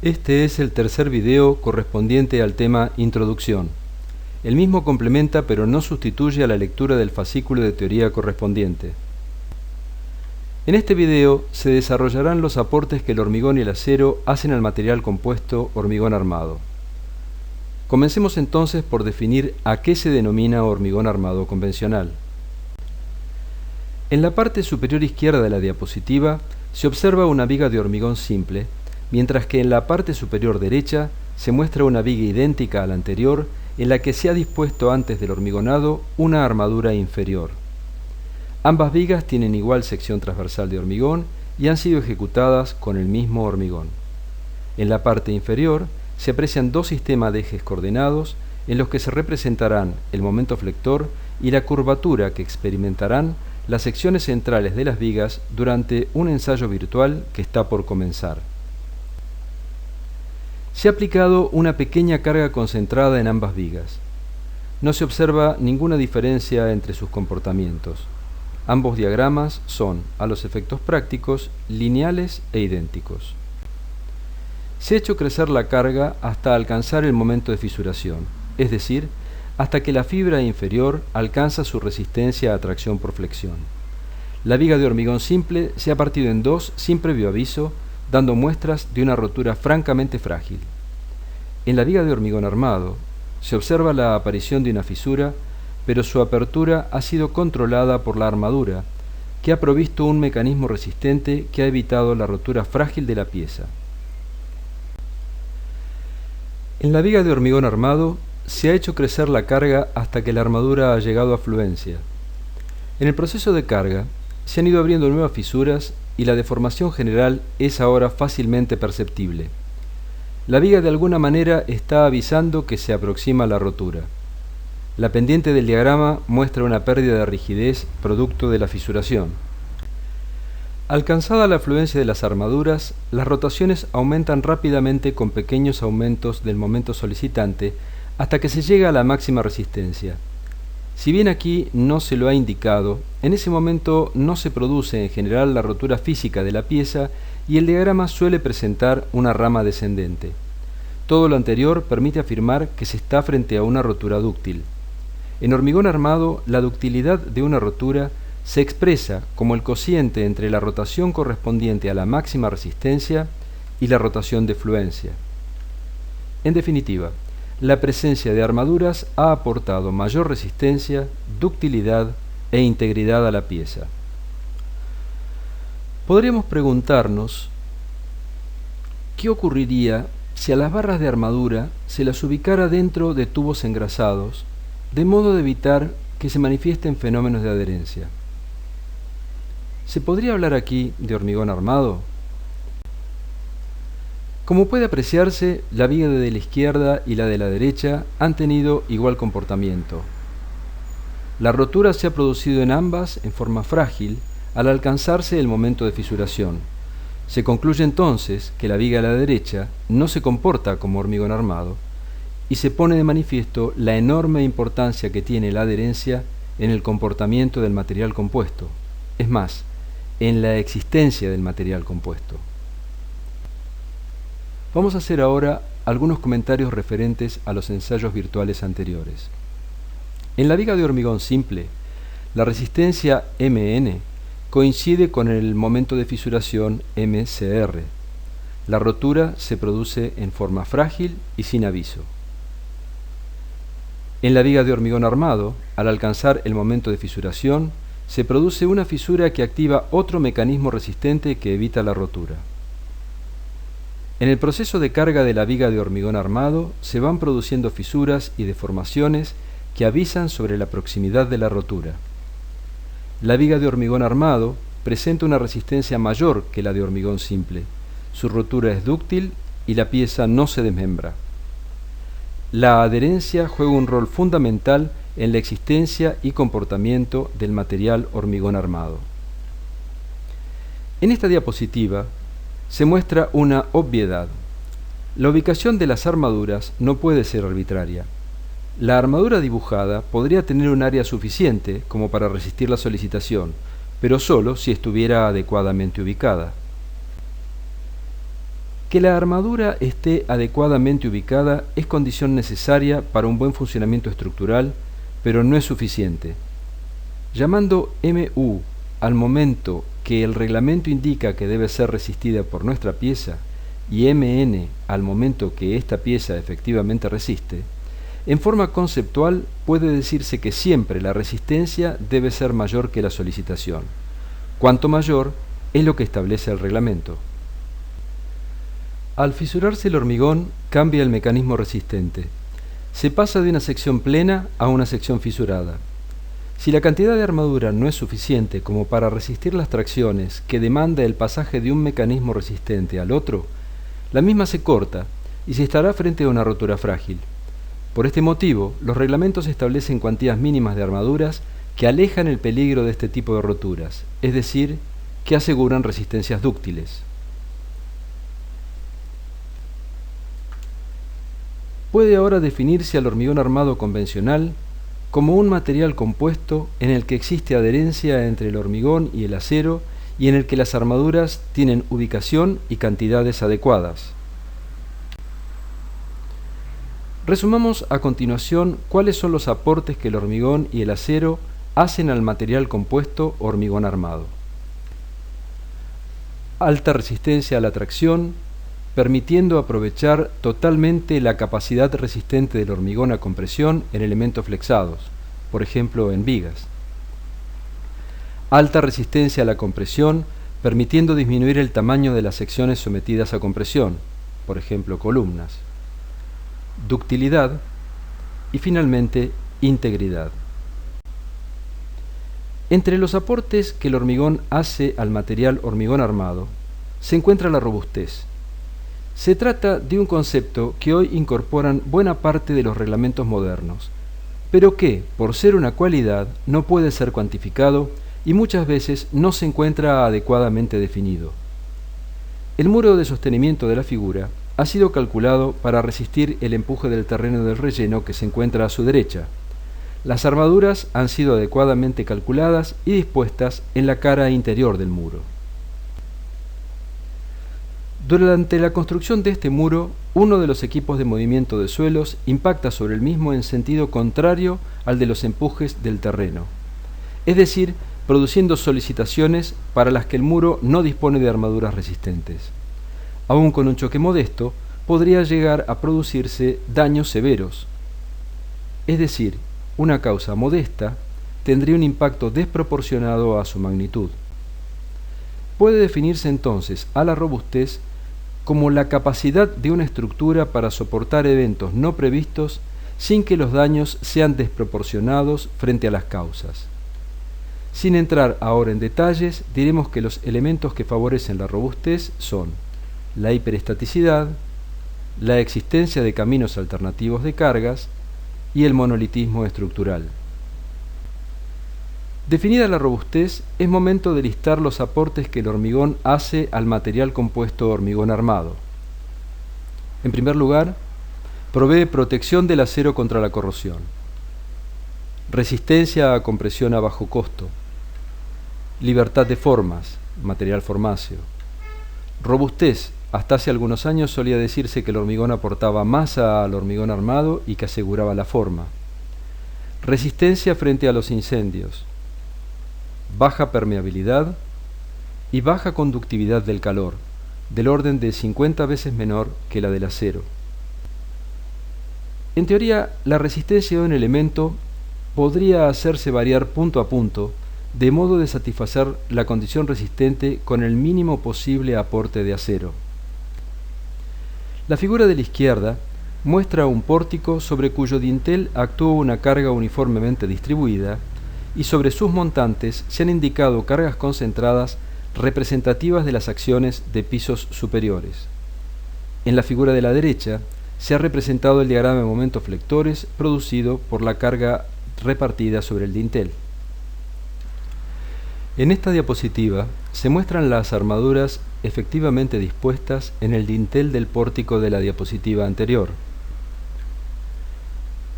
Este es el tercer video correspondiente al tema Introducción. El mismo complementa pero no sustituye a la lectura del fascículo de teoría correspondiente. En este video se desarrollarán los aportes que el hormigón y el acero hacen al material compuesto hormigón armado. Comencemos entonces por definir a qué se denomina hormigón armado convencional. En la parte superior izquierda de la diapositiva se observa una viga de hormigón simple, mientras que en la parte superior derecha se muestra una viga idéntica a la anterior en la que se ha dispuesto antes del hormigonado una armadura inferior. Ambas vigas tienen igual sección transversal de hormigón y han sido ejecutadas con el mismo hormigón. En la parte inferior se aprecian dos sistemas de ejes coordenados en los que se representarán el momento flector y la curvatura que experimentarán las secciones centrales de las vigas durante un ensayo virtual que está por comenzar. Se ha aplicado una pequeña carga concentrada en ambas vigas. No se observa ninguna diferencia entre sus comportamientos. Ambos diagramas son, a los efectos prácticos, lineales e idénticos. Se ha hecho crecer la carga hasta alcanzar el momento de fisuración, es decir, hasta que la fibra inferior alcanza su resistencia a tracción por flexión. La viga de hormigón simple se ha partido en dos sin previo aviso, dando muestras de una rotura francamente frágil. En la viga de hormigón armado se observa la aparición de una fisura, pero su apertura ha sido controlada por la armadura, que ha provisto un mecanismo resistente que ha evitado la rotura frágil de la pieza. En la viga de hormigón armado se ha hecho crecer la carga hasta que la armadura ha llegado a fluencia. En el proceso de carga se han ido abriendo nuevas fisuras y la deformación general es ahora fácilmente perceptible. La viga de alguna manera está avisando que se aproxima la rotura. La pendiente del diagrama muestra una pérdida de rigidez producto de la fisuración. Alcanzada la fluencia de las armaduras, las rotaciones aumentan rápidamente con pequeños aumentos del momento solicitante hasta que se llega a la máxima resistencia. Si bien aquí no se lo ha indicado, en ese momento no se produce en general la rotura física de la pieza y el diagrama suele presentar una rama descendente. Todo lo anterior permite afirmar que se está frente a una rotura dúctil. En hormigón armado, la ductilidad de una rotura se expresa como el cociente entre la rotación correspondiente a la máxima resistencia y la rotación de fluencia. En definitiva, la presencia de armaduras ha aportado mayor resistencia, ductilidad e integridad a la pieza. Podríamos preguntarnos ¿qué ocurriría si a las barras de armadura se las ubicara dentro de tubos engrasados, de modo de evitar que se manifiesten fenómenos de adherencia? ¿Se podría hablar aquí de hormigón armado? Como puede apreciarse, la viga de la izquierda y la de la derecha han tenido igual comportamiento. La rotura se ha producido en ambas en forma frágil al alcanzarse el momento de fisuración. Se concluye entonces que la viga a la derecha no se comporta como hormigón armado y se pone de manifiesto la enorme importancia que tiene la adherencia en el comportamiento del material compuesto, es más, en la existencia del material compuesto. Vamos a hacer ahora algunos comentarios referentes a los ensayos virtuales anteriores. En la viga de hormigón simple, la resistencia Mn coincide con el momento de fisuración Mcr. La rotura se produce en forma frágil y sin aviso. En la viga de hormigón armado, al alcanzar el momento de fisuración, se produce una fisura que activa otro mecanismo resistente que evita la rotura. En el proceso de carga de la viga de hormigón armado se van produciendo fisuras y deformaciones que avisan sobre la proximidad de la rotura. La viga de hormigón armado presenta una resistencia mayor que la de hormigón simple. Su rotura es dúctil y la pieza no se desmembra. La adherencia juega un rol fundamental en la existencia y comportamiento del material hormigón armado. En esta diapositiva se muestra una obviedad. La ubicación de las armaduras no puede ser arbitraria. La armadura dibujada podría tener un área suficiente como para resistir la solicitación, pero solo si estuviera adecuadamente ubicada. Que la armadura esté adecuadamente ubicada es condición necesaria para un buen funcionamiento estructural, pero no es suficiente. Llamando MU al momento que el reglamento indica que debe ser resistida por nuestra pieza y MN al momento que esta pieza efectivamente resiste, en forma conceptual puede decirse que siempre la resistencia debe ser mayor que la solicitación. Cuanto mayor es lo que establece el reglamento. Al fisurarse el hormigón, cambia el mecanismo resistente. Se pasa de una sección plena a una sección fisurada. Si la cantidad de armadura no es suficiente como para resistir las tracciones que demanda el pasaje de un mecanismo resistente al otro, la misma se corta y se estará frente a una rotura frágil. Por este motivo, los reglamentos establecen cuantías mínimas de armaduras que alejan el peligro de este tipo de roturas, es decir, que aseguran resistencias dúctiles. Puede ahora definirse al hormigón armado convencional como un material compuesto en el que existe adherencia entre el hormigón y el acero y en el que las armaduras tienen ubicación y cantidades adecuadas. Resumamos a continuación cuáles son los aportes que el hormigón y el acero hacen al material compuesto hormigón armado. Alta resistencia a la tracción, permitiendo aprovechar totalmente la capacidad resistente del hormigón a compresión en elementos flexados, por ejemplo en vigas. Alta resistencia a la compresión, permitiendo disminuir el tamaño de las secciones sometidas a compresión, por ejemplo columnas. Ductilidad y finalmente integridad. Entre los aportes que el hormigón hace al material hormigón armado se encuentra la robustez. Se trata de un concepto que hoy incorporan buena parte de los reglamentos modernos, pero que, por ser una cualidad, no puede ser cuantificado y muchas veces no se encuentra adecuadamente definido. El muro de sostenimiento de la figura ha sido calculado para resistir el empuje del terreno del relleno que se encuentra a su derecha. Las armaduras han sido adecuadamente calculadas y dispuestas en la cara interior del muro. Durante la construcción de este muro, uno de los equipos de movimiento de suelos impacta sobre el mismo en sentido contrario al de los empujes del terreno, es decir, produciendo solicitaciones para las que el muro no dispone de armaduras resistentes. Aún con un choque modesto, podría llegar a producirse daños severos, es decir, una causa modesta tendría un impacto desproporcionado a su magnitud. Puede definirse entonces a la robustez como la capacidad de una estructura para soportar eventos no previstos sin que los daños sean desproporcionados frente a las causas. Sin entrar ahora en detalles, diremos que los elementos que favorecen la robustez son la hiperestaticidad, la existencia de caminos alternativos de cargas y el monolitismo estructural. Definida la robustez, es momento de listar los aportes que el hormigón hace al material compuesto hormigón armado. En primer lugar, provee protección del acero contra la corrosión, resistencia a compresión a bajo costo, libertad de formas, material formáceo, robustez. Hasta hace algunos años solía decirse que el hormigón aportaba masa al hormigón armado y que aseguraba la forma. Resistencia frente a los incendios, baja permeabilidad y baja conductividad del calor, del orden de 50 veces menor que la del acero. En teoría, la resistencia de un elemento podría hacerse variar punto a punto, de modo de satisfacer la condición resistente con el mínimo posible aporte de acero. La figura de la izquierda muestra un pórtico sobre cuyo dintel actúa una carga uniformemente distribuida y sobre sus montantes se han indicado cargas concentradas representativas de las acciones de pisos superiores. En la figura de la derecha se ha representado el diagrama de momentos flectores producido por la carga repartida sobre el dintel. En esta diapositiva se muestran las armaduras efectivamente dispuestas en el dintel del pórtico de la diapositiva anterior.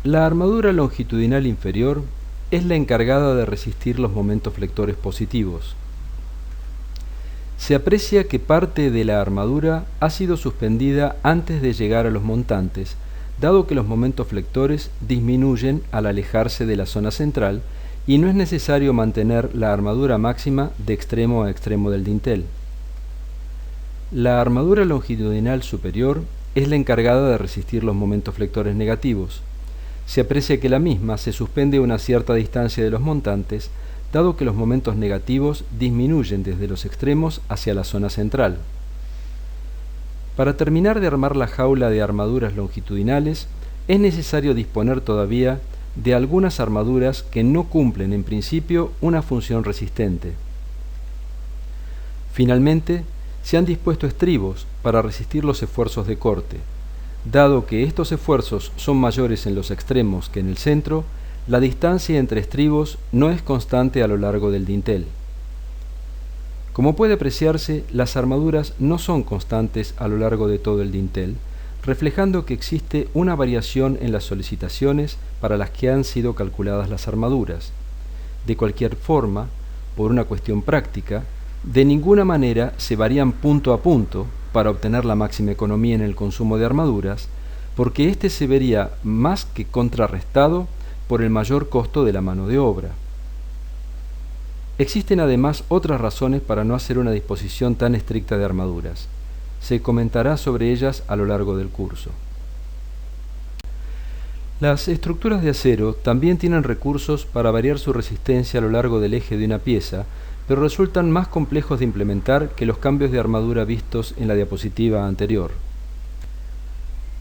La armadura longitudinal inferior es la encargada de resistir los momentos flectores positivos. Se aprecia que parte de la armadura ha sido suspendida antes de llegar a los montantes, dado que los momentos flectores disminuyen al alejarse de la zona central y no es necesario mantener la armadura máxima de extremo a extremo del dintel. La armadura longitudinal superior es la encargada de resistir los momentos flectores negativos. Se aprecia que la misma se suspende a una cierta distancia de los montantes, dado que los momentos negativos disminuyen desde los extremos hacia la zona central. Para terminar de armar la jaula de armaduras longitudinales, es necesario disponer todavía de algunas armaduras que no cumplen en principio una función resistente. Finalmente, se han dispuesto estribos para resistir los esfuerzos de corte. Dado que estos esfuerzos son mayores en los extremos que en el centro, la distancia entre estribos no es constante a lo largo del dintel. Como puede apreciarse, las armaduras no son constantes a lo largo de todo el dintel, reflejando que existe una variación en las solicitaciones para las que han sido calculadas las armaduras. De cualquier forma, por una cuestión práctica, de ninguna manera se varían punto a punto para obtener la máxima economía en el consumo de armaduras, porque éste se vería más que contrarrestado por el mayor costo de la mano de obra. Existen además otras razones para no hacer una disposición tan estricta de armaduras. Se comentará sobre ellas a lo largo del curso. Las estructuras de acero también tienen recursos para variar su resistencia a lo largo del eje de una pieza, pero resultan más complejos de implementar que los cambios de armadura vistos en la diapositiva anterior.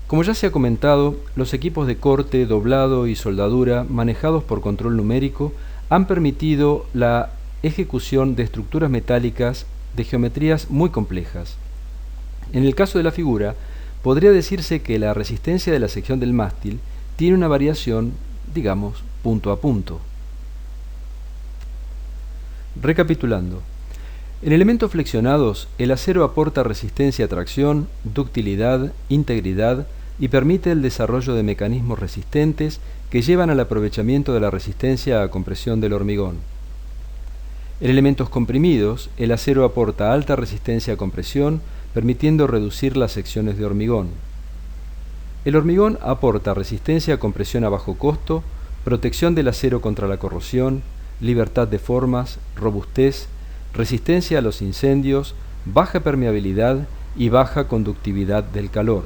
Como ya se ha comentado, los equipos de corte, doblado y soldadura manejados por control numérico han permitido la ejecución de estructuras metálicas de geometrías muy complejas. En el caso de la figura, podría decirse que la resistencia de la sección del mástil tiene una variación, digamos, punto a punto. Recapitulando, en elementos flexionados, el acero aporta resistencia a tracción, ductilidad, integridad y permite el desarrollo de mecanismos resistentes que llevan al aprovechamiento de la resistencia a compresión del hormigón. En elementos comprimidos, el acero aporta alta resistencia a compresión, permitiendo reducir las secciones de hormigón. El hormigón aporta resistencia a compresión a bajo costo, protección del acero contra la corrosión, libertad de formas, robustez, resistencia a los incendios, baja permeabilidad y baja conductividad del calor.